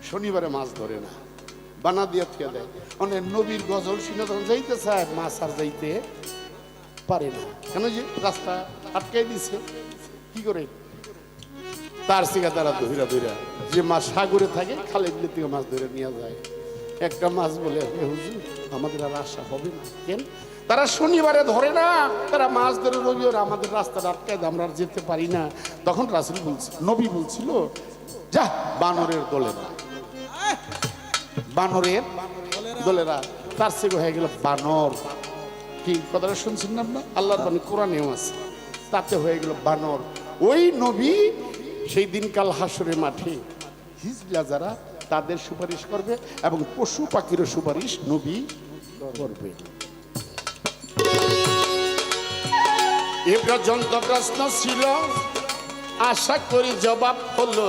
শনিবারে মাছ ধরে না, বানা দিয়ে থিয়ে দেয়। অনেক নবীর গজল শুনে তখন যাইতে চায়, মাছ আর যাইতে পারে না। কেন? যে রাস্তা আটকাই দিছে। কি করে? তার সিগা তারা ধইরা ধইরা যে মাছ সাগরে থাকে খালে বিলে থেকে মাছ ধরে নিয়ে যায়। একটা মাছ বলে, হুজুর আমাদের আর আশা হবে না। কেন? তারা শনিবারে ধরে না, তারা মাছ ধরে রবিবার আমাদের রাস্তাটা আটকায়, আমরা আর যেতে পারি না। তখন রাসূল বলছিল, নবী বলছিল, যা বানরের দলেরা, বানরের দলেরা। তার থেকে হয়ে গেল বানর। কি কথাটা শুনছেন না আপনার? আল্লাহর বাণী কোরআনেও আছে। তাতে হয়ে গেল বানর। ওই নবী সেই দিনকাল হাসরের মাঠে হিজলা যারা তাদের সুপারিশ করবে এবং পশু পাখিরও সুপারিশ নবী করবে। এ পর্যন্ত প্রশ্ন ছিল, আশা করি জবাব হলো।